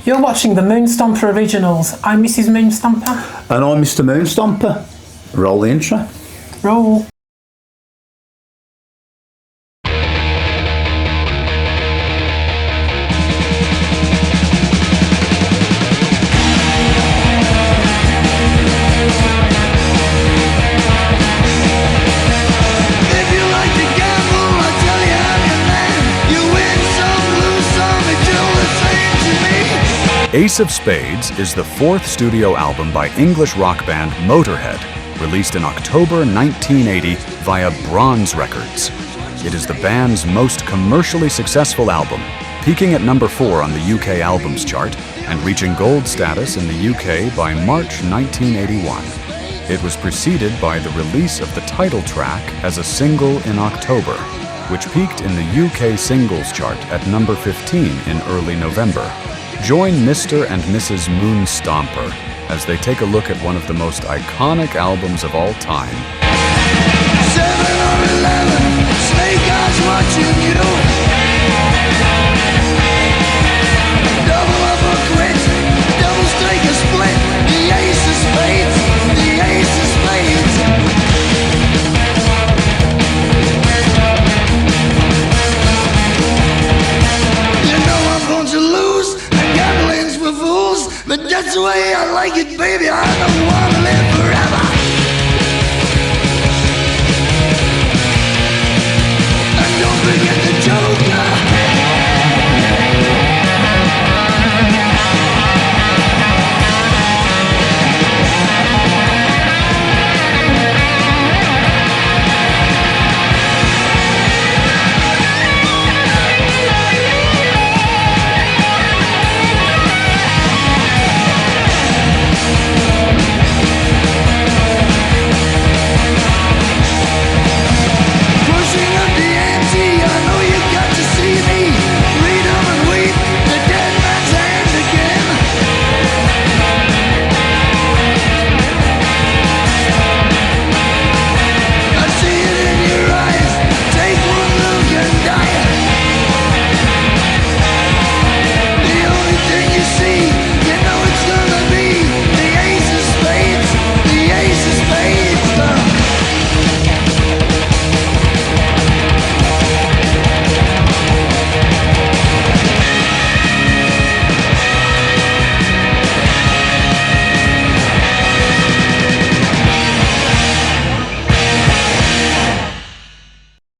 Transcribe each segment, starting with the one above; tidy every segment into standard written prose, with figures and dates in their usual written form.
You're watching the Moonstomper Originals. I'm Mrs. Moonstomper. And I'm Mr. Moonstomper. Roll the intro. Roll. Ace of Spades is the fourth studio album by English rock band Motorhead, released in October 1980 via Bronze Records. It is the band's most commercially successful album, peaking at number 4 on the UK Albums Chart and reaching gold status in the UK by March 1981. It was preceded by the release of the title track as a single in October, which peaked in the UK Singles Chart at number 15 in early November. Join Mr. and Mrs. Moonstomper as they take a look at one of the most iconic albums of all time. 7 or 11, snake eyes watching you. Double up or quit, double take a split. The ace of spades, the ace of spades. You know I'm going to lose. Gambling's for fools, but that's the way I like it, baby. I don't want to live forever. And don't forget the Joker.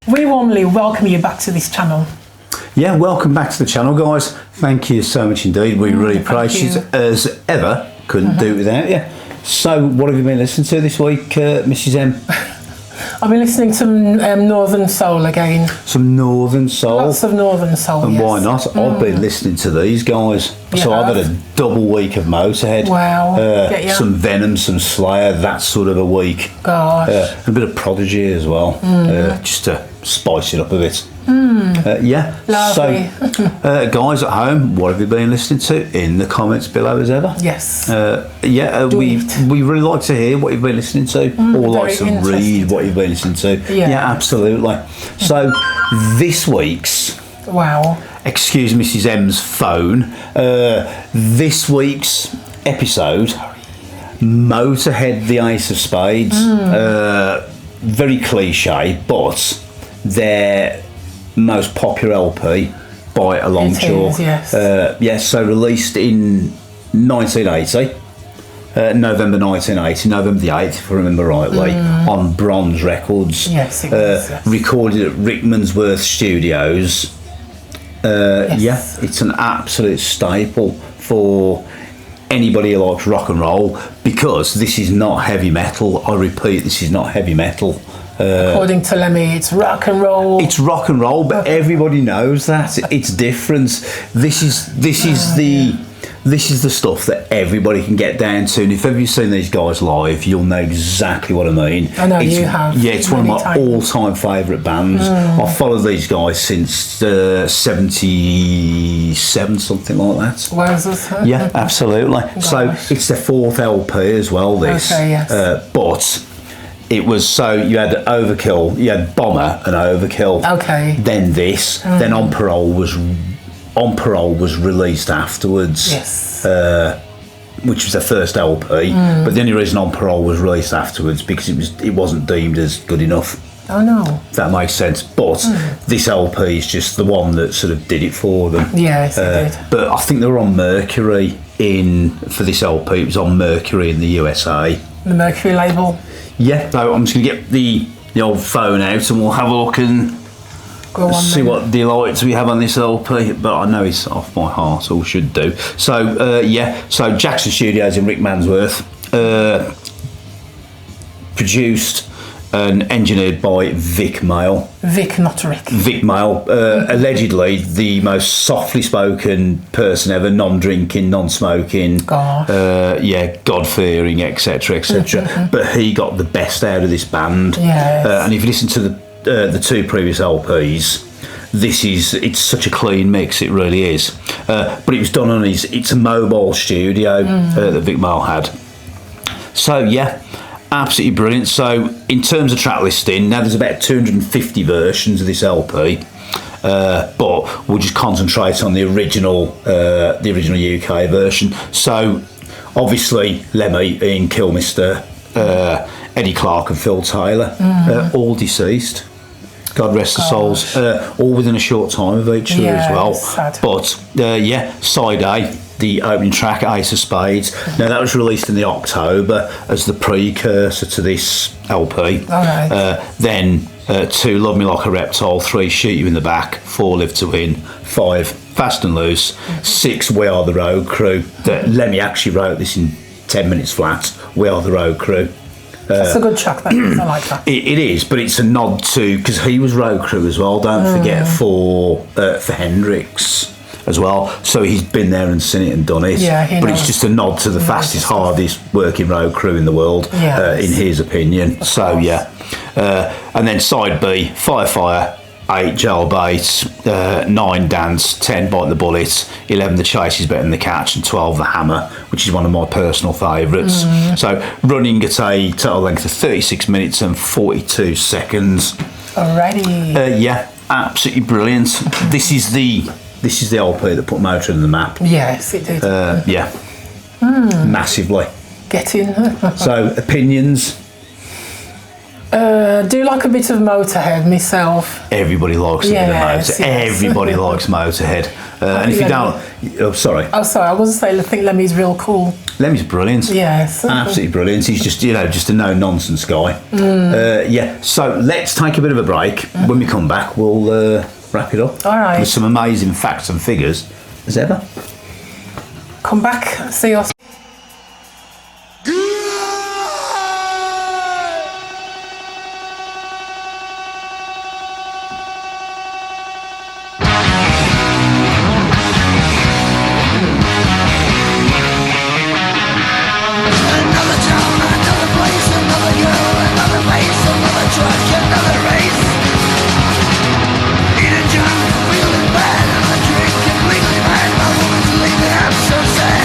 We warmly welcome you back to this channel. Yeah, welcome back to the channel, guys. Thank you so much indeed. We really appreciate it as ever. Couldn't do it without you. So, what have you been listening to this week, Mrs. M? I've been listening to Northern Soul again. Some Northern Soul. Lots of Northern Soul, And yes. why not? I've been listening to these guys. You So I've have? had a double week of Motorhead. Wow. Get ya. Some Venom, some Slayer, that sort of a week. Gosh. A bit of Prodigy as well, just to spice it up a bit. Yeah. Lovely. So, guys at home, what have you been listening to? In the comments below as ever. Yes. We really like to hear what you've been listening to, or like to very read interested. what you've been listening to. Yeah. Absolutely. So, this week's, Wow. excuse Mrs. M's phone, this week's episode, Motorhead, the Ace of Spades. Very cliche, but their most popular LP by a long It chalk. is, yes. So released in 1980, November 1980, November the 8th, if I remember rightly, on Bronze Records. Yes, it was, yes. Recorded at Rickmansworth Studios. Yes. Yeah, it's an absolute staple for anybody who likes rock and roll, because this is not heavy metal. I repeat, this is not heavy metal. According to Lemmy, it's rock and roll. It's rock and roll, but everybody knows that it's different. This is the stuff that everybody can get down to, and if ever you've seen these guys live, you'll know exactly what I mean. I know you have. Yeah, it's one of many my times. all-time favourite bands. I've followed these guys since 77, something like that. Wowzers, huh? Yeah, absolutely. So Gosh. it's their fourth LP as well, this. Okay, yes. But it was, so you had Overkill, you had Bomber and Overkill. Okay. Then this, then On Parole was On Parole was released afterwards. Yes. Which was their first LP, but the only reason On Parole was released afterwards because it wasn't deemed as good enough. Oh no. If that makes sense. But this LP is just the one that sort of did it for them. Yes, it did. But I think they were on Mercury for this LP. It was on Mercury in the USA. The Mercury label. Yeah. So I'm just gonna get the old phone out and we'll have a look and Go on see then. what delights we have on this LP, but I know it's off my heart, or should do. So, so Jackson Studios in Rick Mansworth, produced and engineered by Vic Mail. Vic, not Rick. Vic Mail, allegedly the most softly spoken person ever, non-drinking, non-smoking, Gosh. God-fearing, etc., etc. But he got the best out of this band. Yes. And if you listen to the two previous LPs, it's such a clean mix, it really is. But it was done on it's a mobile studio that Vic Mail had. So yeah, absolutely brilliant. So in terms of track listing, now there's about 250 versions of this LP, but we'll just concentrate on the original UK version. So obviously Lemmy, Ian Kilmister, Eddie Clark and Phil Taylor, all deceased. God rest their souls. All within a short time of each other as well. Sad. But side A, the opening track, Ace of Spades. Now that was released in the October as the precursor to this LP. Alright. Then 2, Love Me Like a Reptile. 3, Shoot You in the Back. 4, Live to Win. 5, Fast and Loose. 6, We Are the Road Crew. Lemmy actually wrote this in 10 minutes flat. We Are the Road Crew. That's a good track, that is. I like that. It is, but it's a nod to, because he was road crew as well, don't forget, for Hendrix as well. So he's been there and seen it and done it. Yeah, he but knows. it's just a nod to the fastest, hardest working road crew in the world, Yes. in his opinion. So course. yeah. And then side B, Fire, 8, Jailbait, 9, Dance, 10, Bite the Bullet, 11, The Chase is Better Than the Catch, and 12, The Hammer, which is one of my personal favourites. So running at a total length of 36 minutes and 42 seconds. Alrighty. Yeah, absolutely brilliant. This is the LP that put Motorhead on the map. Yes, it did. Yeah, massively. Get in. So opinions. Do like a bit of Motorhead myself. Everybody likes a bit of Yes, Motorhead. yes. Everybody likes Motorhead. And if you don't, oh sorry, Oh, sorry, I wasn't saying I think Lemmy's real cool. Lemmy's brilliant. Yes. Absolutely brilliant. He's just just a no nonsense guy. So let's take a bit of a break. When we come back, we'll wrap it up. All right. With some amazing facts and figures as ever. Come back, see us. Another town, another place, another girl, another face, another truck, another race. Eating junk, feeling bad, and I drink completely mad. My woman's leaving, I'm so sad.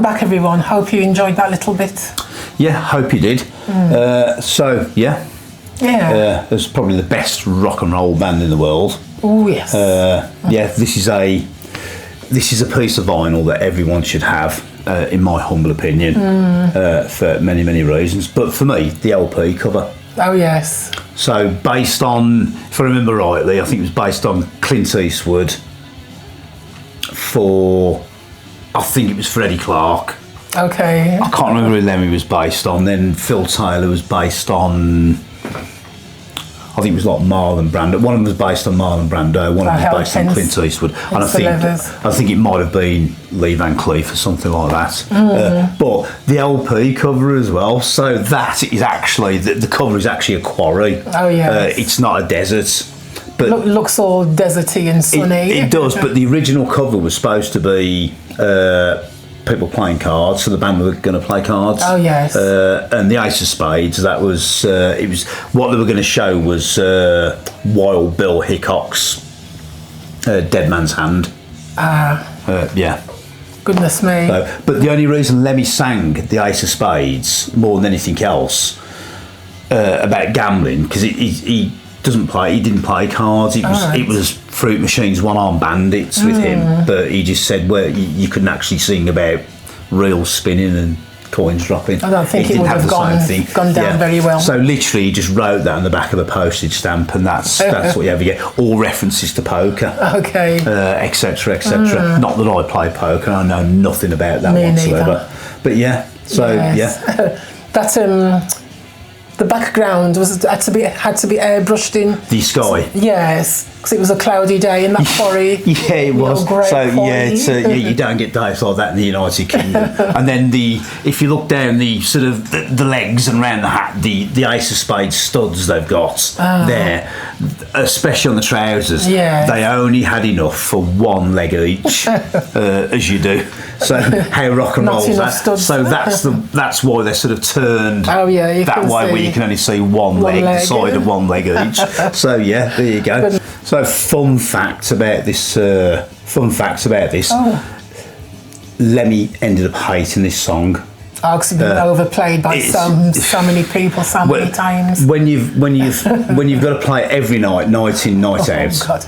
back, everyone. Hope you enjoyed that little bit. Yeah, hope you did. So, yeah. Yeah. It's probably the best rock and roll band in the world. Oh, yes. Yeah, this is a piece of vinyl that everyone should have, in my humble opinion, for many, many reasons. But for me, the LP cover. Oh, yes. So based on, if I remember rightly, I think it was based on Clint Eastwood I think it was Freddie Clark. Okay. I can't remember who Lemmy was based on. Then Phil Taylor was based on, I think it was like Marlon Brando. One of them was based on Marlon Brando. One of them was based on Clint Eastwood. And I think it might have been Lee Van Cleef or something like that. But the LP cover as well. So that is actually, the cover is actually a quarry. Oh, yes. It's not a desert. But looks all deserty and sunny. It does, but the original cover was supposed to be people playing cards, so the band were going to play cards. Oh, yes. And the Ace of Spades, that was, it was, what they were going to show was Wild Bill Hickok's Dead Man's Hand. Yeah. Goodness me. But the only reason Lemmy sang the Ace of Spades more than anything else about gambling, because he didn't play cards. It was Fruit Machines, One Arm Bandits with him, but he just said, well, you couldn't actually sing about reels spinning and coins dropping. I don't think it would have gone down very well. So literally he just wrote that on the back of a postage stamp, and that's what you ever get. All references to poker. Okay. Etc, etc. Not that I play poker, I know nothing about that whatsoever. Neither. But yeah, so yes. yeah. That the background had to be airbrushed in the sky. Yes, because it was a cloudy day in that quarry. Yeah, it was. So quarry. yeah, you don't get days like that in the United Kingdom. And then if you look down the sort of the legs and around the hat, the Ace of Spades studs they've got there, especially on the trousers, they only had enough for one leg each, as you do. So how rock and roll is that? Studs. So that's why they're sort of turned that way, where you can only see one leg, the side of one leg each. So yeah, there you go. So fun facts about this. Lemmy ended up hating this song. Oh, because it's been overplayed by so many people, so many times. When you've got to play it every night in, night out. God.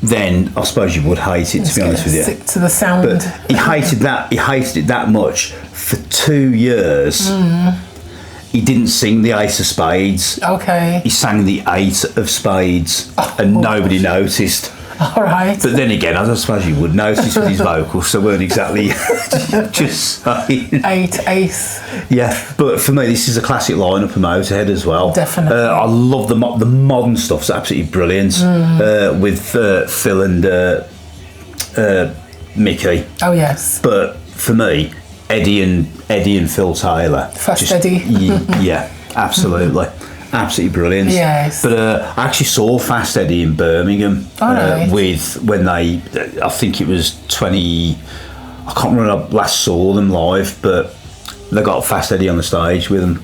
Then I suppose you would hate it, to be honest with you. Sick to the sound. But he hated it that much for 2 years. He didn't sing the Ace of Spades. Okay. He sang the Eight of Spades, and nobody noticed. All right. But then again, I suppose you would notice with his vocals, so weren't exactly just saying. Ace. Yeah, but for me, this is a classic lineup of Motorhead as well. Definitely. I love the modern stuff's absolutely brilliant with Phil and Mickey. Oh yes. But for me, Eddie and Phil Taylor. Fast Eddie. Yeah, absolutely. Absolutely brilliant. Yes. But I actually saw Fast Eddie in Birmingham I think it was 20. I can't remember when I last saw them live, but they got Fast Eddie on the stage with them.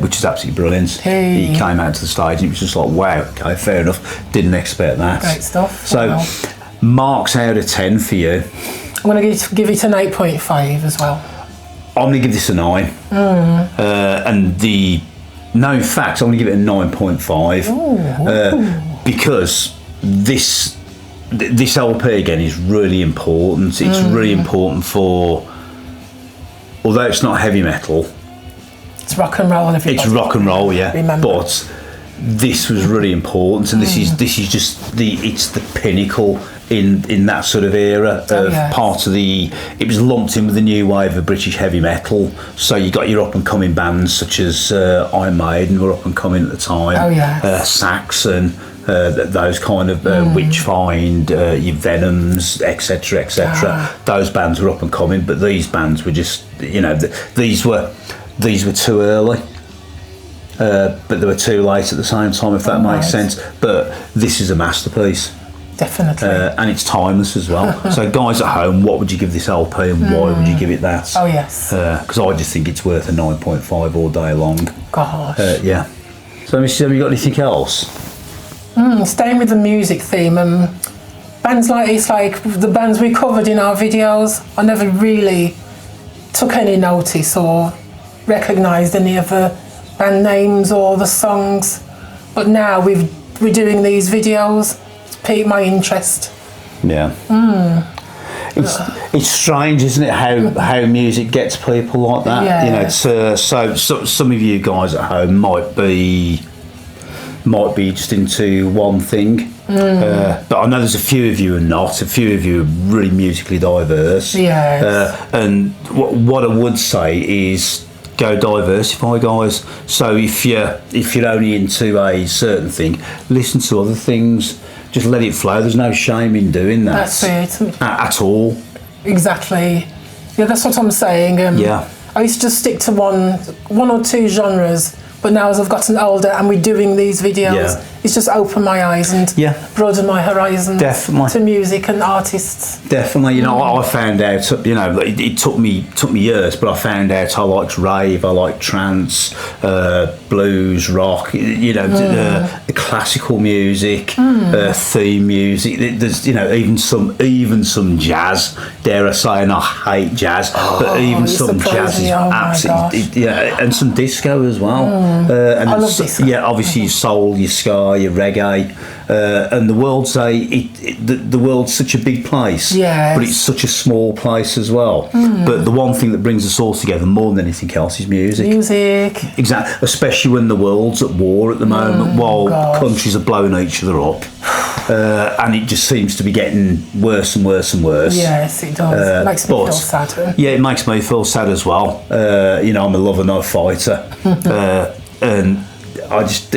Which is absolutely brilliant. Hey. He came out to the stage and it was just like, wow, okay, fair enough. Didn't expect that. Great stuff. So, marks out of 10 for you. I'm going to give it an 8.5 as well. I'm going to give this a 9. In fact, I'm going to give it a 9.5 because this LP again is really important. It's really important for, although it's not heavy metal, it's rock and roll. It's rock and roll, yeah. Remember. But this was really important, and this is just the pinnacle in that sort of era of part of the. It was lumped in with the new wave of British heavy metal. So you got your up and coming bands such as Iron Maiden were up and coming at the time. Saxon, those kind of Witchfind, your Venoms, etc., etc. Those bands were up and coming, but these bands were just, these were too early. But they were too late at the same time, if that makes sense. But this is a masterpiece. Definitely. And it's timeless as well. So guys at home, what would you give this LP and why would you give it that? Oh yes. Because I just think it's worth a 9.5 all day long. Gosh. Yeah. So Mrs. have you got anything else? Staying with the music theme, bands like the bands we covered in our videos, I never really took any notice or recognised any of the band names or the songs. But now we're doing these videos. It's piqued my interest. Yeah. It's strange, isn't it, how music gets people like that? Yeah. You know, so some of you guys at home might be just into one thing, but I know there's a few of you are not. A few of you are really musically diverse. Yes. And what I would say is go diversify, guys. So if you're only into a certain thing, listen to other things. Just let it flow. There's no shame in doing that. That's it. At all. Exactly. Yeah, that's what I'm saying. Yeah. I used to just stick to one or two genres, but now as I've gotten older and we're doing these videos, it's just opened my eyes and broadened my horizons. Definitely. To music and artists. Definitely. You know, I found out, you know, it took me years, but I found out I liked rave, I liked trance, blues, rock, you know, the classical music, theme music. There's, you know, even some jazz, dare I say, and I hate jazz, but even some jazz is absolutely, and some disco as well. And I love disco. Yeah, obviously your soul, your ska, your reggae, and the world's the world's such a big place, but it's such a small place as well. But the one thing that brings us all together more than anything else is music. Exactly, especially when the world's at war at the moment, while countries are blowing each other up, and it just seems to be getting worse and worse and worse. Yes, it does. It makes me feel sad. Yeah, it makes me feel sad as well. You know, I'm a lover, no fighter, and I just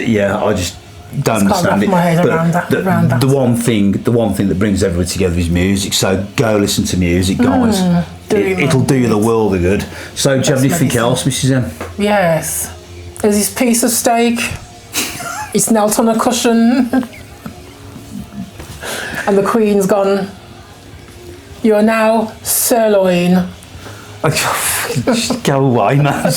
don't understand it. My head around that. The one thing that brings everyone together is music. So go listen to music, guys. It'll do you the world of good. So do you have anything else, Mrs. M? Yes. There's this piece of steak. It's knelt on a cushion, and the Queen's gone. You are now sirloin. Just go away, man.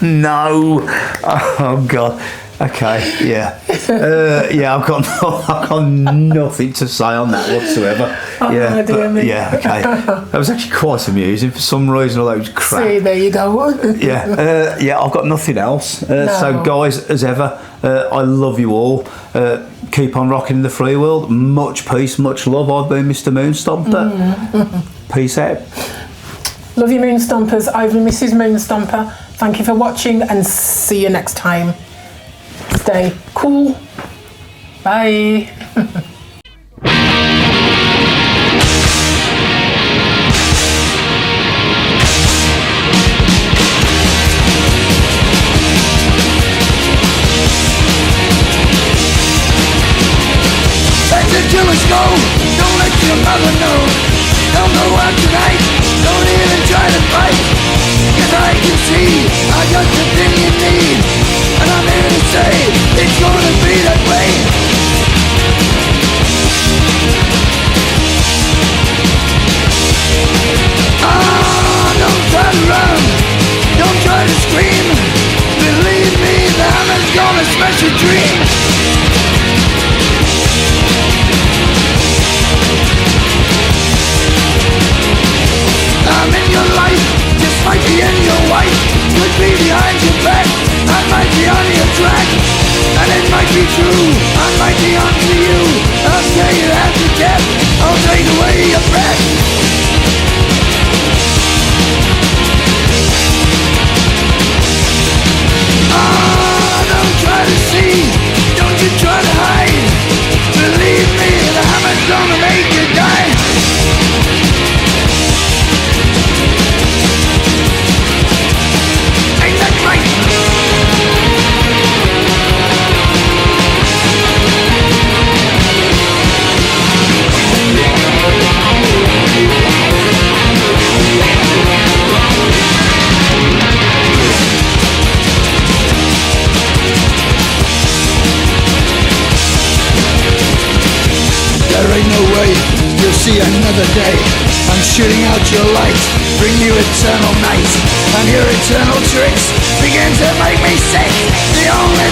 No. Oh God. Okay. Yeah. I've got nothing to say on that whatsoever. Oh, dear me. Yeah. Okay. That was actually quite amusing for some reason. Although it was crap. See, there you go. Yeah. I've got nothing else. So, guys, as ever, I love you all. Keep on rocking in the free world. Much peace, much love. I've been Mr. Moonstomper. Peace out. Love you, Moonstompers. I've been Mrs. Moonstomper. Thank you for watching and see you next time. Stay cool. Bye. Let the killers go. Don't let your mother know. Don't go out tonight. Don't even try to fight. 'Cause I can see I got the thing you need. And I'm here to say it's gonna be that way. Don't try to run. Don't try to scream. Believe me, the hammer's gonna smash your dreams. I'm in your life, just might be in your wife. Could be behind your back, I might be on your track. And it might be true, I might be on to you. I'll tear you after death, I'll take away your breath. Don't try to see, don't you try to hide. Believe me, the hammer's gonna make you die. There ain't no way you'll see another day. I'm shooting out your light, bring you eternal night. And your eternal tricks begin to make me sick. The only